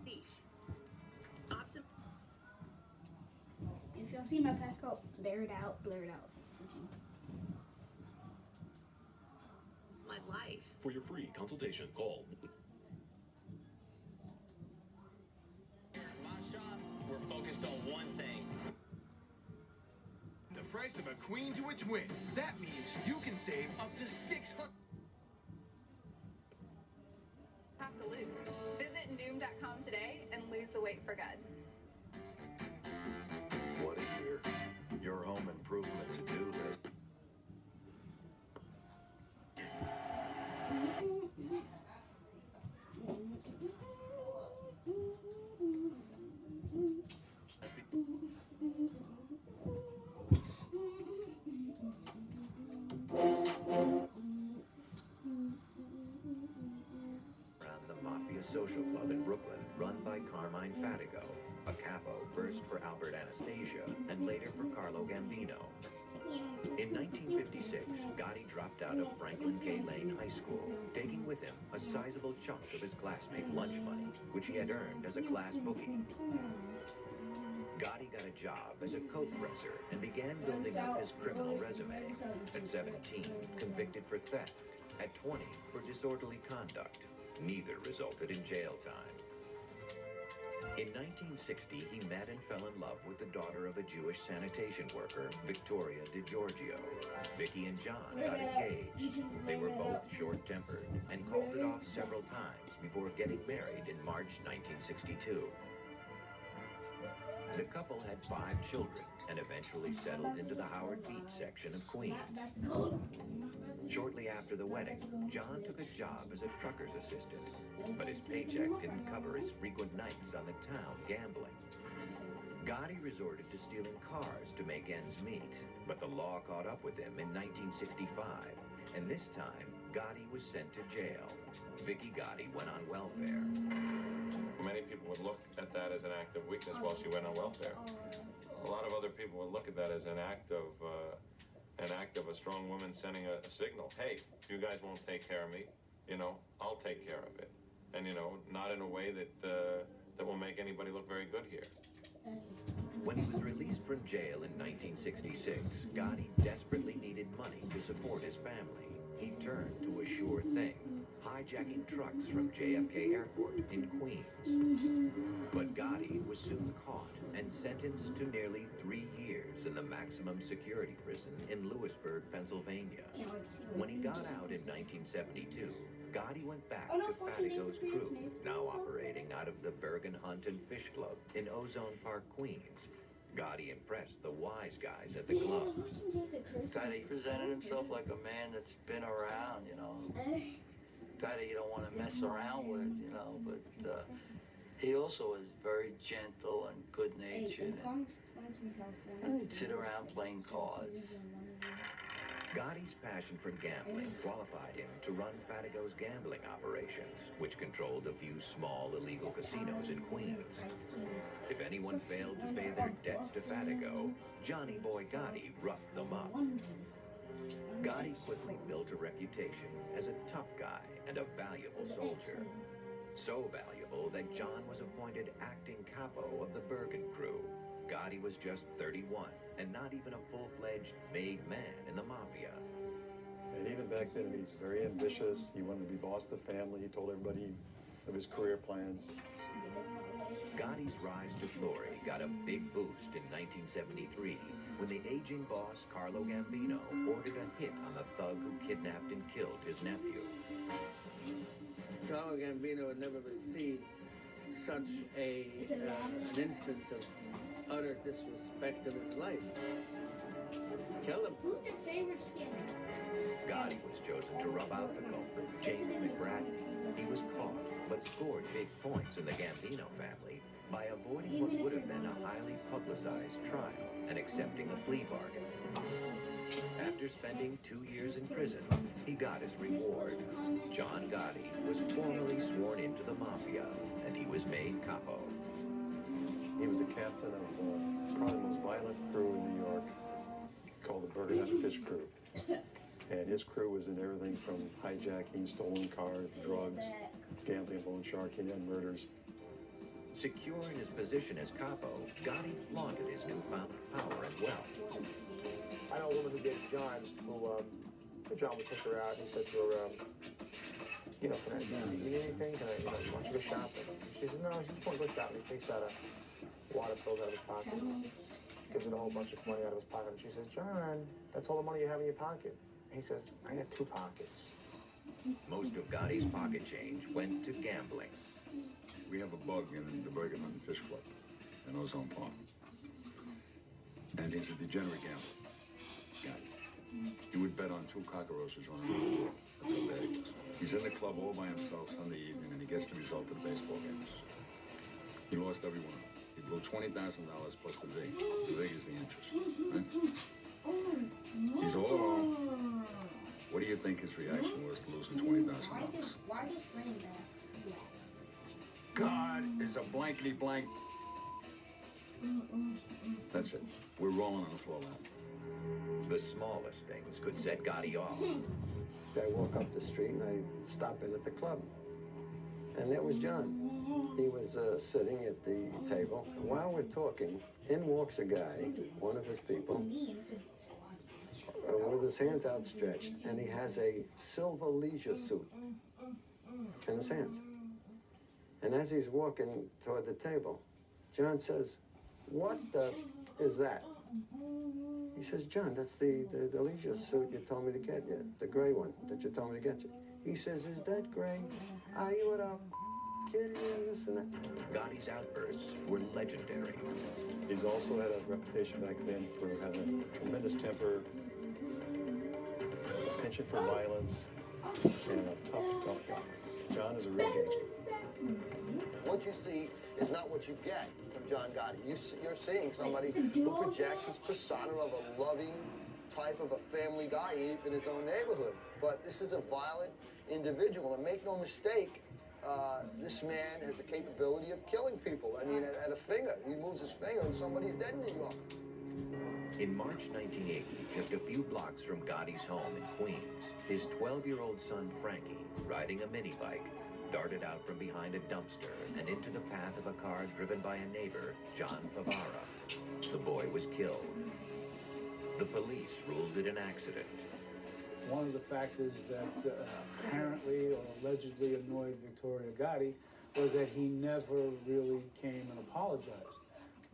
Thief. Optim. If y'all see my passcode, blur it out, blur it out. My life. For your free consultation, call. My shop, we're focused on one thing. The price of a queen to a twin. That means you can save up to $600. Have to lose. Visit Noom.com today and lose the weight for good. What a year. Your home improvement to-do list. Social club in Brooklyn, run by Carmine Fatigo, a capo first for Albert Anastasia and later for Carlo Gambino. In 1956, Gotti dropped out of Franklin K. Lane High School, taking with him a sizable chunk of his classmates' lunch money, which he had earned as a class bookie. Gotti got a job as a coat presser and began building up his criminal resume. At 17, convicted for theft. At 20, for disorderly conduct. Neither resulted in jail time. In 1960, he met and fell in love with the daughter of a Jewish sanitation worker, Victoria DiGiorgio. Vicky and John got engaged. They were both short-tempered and called it off several times before getting married in March 1962. The couple had 5 children and eventually settled into the Howard Beach section of Queens. Shortly after the wedding, John took a job as a trucker's assistant, but his paycheck didn't cover his frequent nights on the town gambling. Gotti resorted to stealing cars to make ends meet, but the law caught up with him in 1965, and this time, Gotti was sent to jail. Vicky Gotti went on welfare. Many people would look at that as an act of weakness while she went on welfare. A lot of other people would look at that as an act of a strong woman sending a signal. Hey, you guys won't take care of me. You know, I'll take care of it. And, you know, not in a way that will make anybody look very good here. When he was released from jail in 1966, Gotti desperately needed money to support his family. He turned to a sure thing, hijacking trucks from JFK Airport in Queens. But Gotti was soon caught and sentenced to nearly 3 years in the maximum security prison in Lewisburg, Pennsylvania. When he got out in 1972, Gotti went back to Fatigo's crew, now operating out of the Bergen Hunt and Fish Club in Ozone Park, Queens. Gotti impressed the wise guys at the club. Gotti presented himself like a man that's been around, you know. Guy that you don't want to mess around with, you know, but he also was very gentle and good-natured. And he'd sit around playing cards. Gotti's passion for gambling qualified him to run Fatigo's gambling operations, which controlled a few small illegal casinos in Queens. If anyone failed to pay their debts to Fatigo, Johnny Boy Gotti roughed them up. Gotti quickly built a reputation as a tough guy and a valuable soldier. So valuable that John was appointed acting capo of the Bergen crew. Gotti was just 31 and not even a full-fledged made man in the mafia. And even back then, he was very ambitious. He wanted to be boss of the family. He told everybody of his career plans. Gotti's rise to glory got a big boost in 1973 when the aging boss Carlo Gambino ordered a hit on the thug who kidnapped and killed his nephew. Carlo Gambino had never received such an instance of utter disrespect in his life. Kill him. Who's your favorite skin? Gotti was chosen to rub out the culprit, James McBradney. He was caught, but scored big points in the Gambino family by avoiding what would have been a highly publicized trial and accepting a plea bargain. After spending 2 years in prison, he got his reward. John Gotti was formally sworn into the mafia, and he was made capo. He was a captain of probably the most violent crew in New York, called the Bergen Hunt Fish Crew. And his crew was in everything from hijacking, stolen cars, drugs, gambling of own loan sharking and murders. Secure in his position as capo, Gotti flaunted his newfound power and wealth. I know a woman who dated John, who John would take her out. He said to her, you know, can I, you need anything? Can I, you know, you want you to go shopping? She says, no, she's going to go shopping. He takes out a wad of pills out of his pocket, gives her a whole bunch of money out of his pocket. And she says, John, that's all the money you have in your pocket. And he says, I got 2 pockets. Most of Gotti's pocket change went to gambling. We have a bug in the Burger Mountain Fish Club in Ozone Park. And he's a degenerate gambler. He would bet on 2 cockroaches on him. That's how bad he is. He's in the club all by himself Sunday evening, and he gets the result of the baseball games. He lost every one. He blew $20,000 plus the VIG. The VIG is the interest, right? He's all alone. What do you think his reaction was to losing $20,000? Why just rain that? God is a blankety blank. That's it. We're rolling on the floor now. The smallest things could set Gotti off. I walk up the street and I stop in at the club. And there was John. He was sitting at the table. And while we're talking, in walks a guy, one of his people, with his hands outstretched, and he has a silver leisure suit in his hands. And as he's walking toward the table, John says, "What the is that?" He says, "John, that's the leisure suit you told me to get you, the gray one that you told me to get you." He says, "Is that gray? Are you at a kid and this and that?" Gotti's outbursts were legendary. He's also had a reputation back then for having a tremendous temper, a penchant for violence, and a tough guy. John is a real gangster. What you see is not what you get from John Gotti. You're seeing somebody who projects his persona of a loving type of a family guy in his own neighborhood. But this is a violent individual, and make no mistake, this man has the capability of killing people. I mean, at a finger. He moves his finger and somebody's dead in New York. In March 1980, just a few blocks from Gotti's home in Queens, his 12-year-old son, Frankie, riding a mini bike, darted out from behind a dumpster and into the path of a car driven by a neighbor, John Favara. The boy was killed. The police ruled it an accident. One of the factors that apparently or allegedly annoyed Vittorio Gotti was that he never really came and apologized.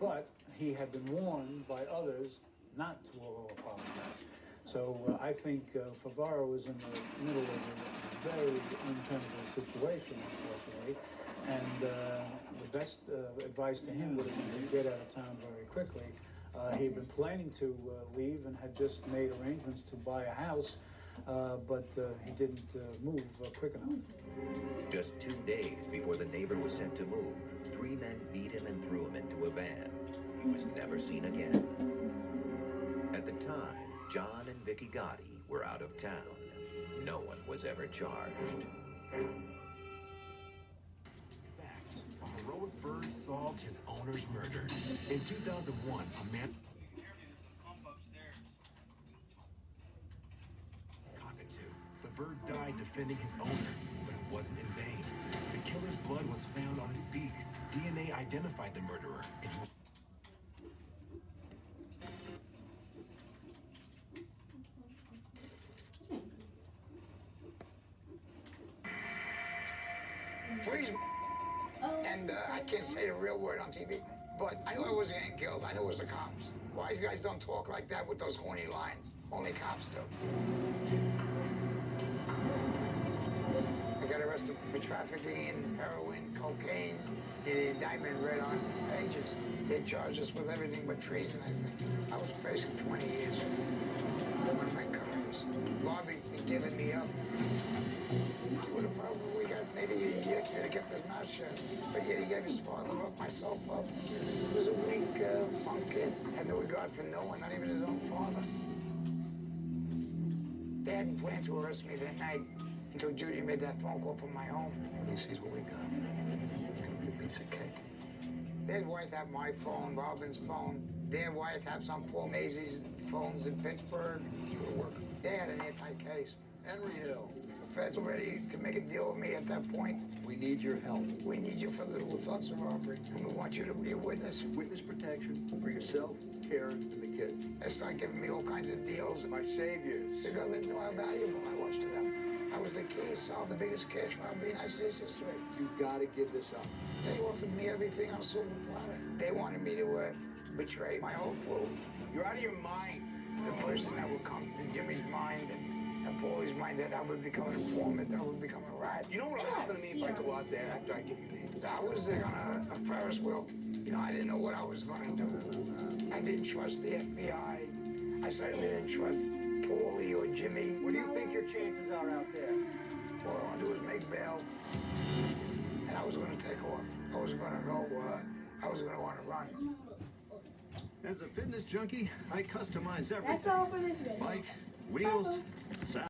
But he had been warned by others not to apologize. So I think Favara was in the middle of a very untenable situation, unfortunately. And the best advice to him would have been to get out of town very quickly. He had been planning to leave and had just made arrangements to buy a house, but he didn't move quick enough. Just 2 days before the neighbor was set to move, 3 men beat him and threw him into a van. He was never seen again. At the time, John and Vicky Gotti were out of town. No one was ever charged. Fact, a heroic bird solved his owner's murder. In 2001, a man... Cockatoo. The bird died defending his owner, but it wasn't in vain. The killer's blood was found on its beak. DNA identified the murderer, and he... Please, and I can't say the real word on TV, but I knew I wasn't getting killed. I knew it was the cops. Wise guys don't talk like that with those horny lines. Only cops do. I got arrested for trafficking in heroin, cocaine. The indictment read on for pages. They charged us with everything but treason, I think. I was facing 20 years. One of my crimes. Bobby had given me up. He would have probably got maybe a year to have kept his mouth shut. But yet he gave his father up, myself up. He was a weak, punk kid. Had no regard for no one, not even his own father. They hadn't planned to arrest me that night until Judy made that phone call from my home. When he sees what we got, it's gonna be a piece of cake. They had wiretapped my phone, Robin's phone. They had wiretaps on Paul Mazy's phones in Pittsburgh. They had an anti-case. Henry Hill, feds ready to make a deal with me at that point. We need your help. We need you for the Little Thoughts of Robbery, and we want you to be a witness. Witness protection for yourself, Karen, and the kids. They start giving me all kinds of deals. My saviors. Because they know how valuable I was to them. I was the key to solve the biggest cash robbery in United States history. You gotta give this up. They offered me everything on a silver platter. They wanted me to betray my whole crew. You're out of your mind. The first thing that would come to Jimmy's mind and Paulie's mind, that I would become an informant, I would become a rat. You know what'll happen to me if I go out there after I give you names? I was on a Ferris wheel. You know, I didn't know what I was going to do. I didn't trust the FBI. I certainly didn't trust Paulie or Jimmy. What do you think your chances are out there? All I want to do is make bail. And I was going to take off. I was going to go, I was going to want to run. As a fitness junkie, I customize everything. That's all for this video. Bike, wheels, sound.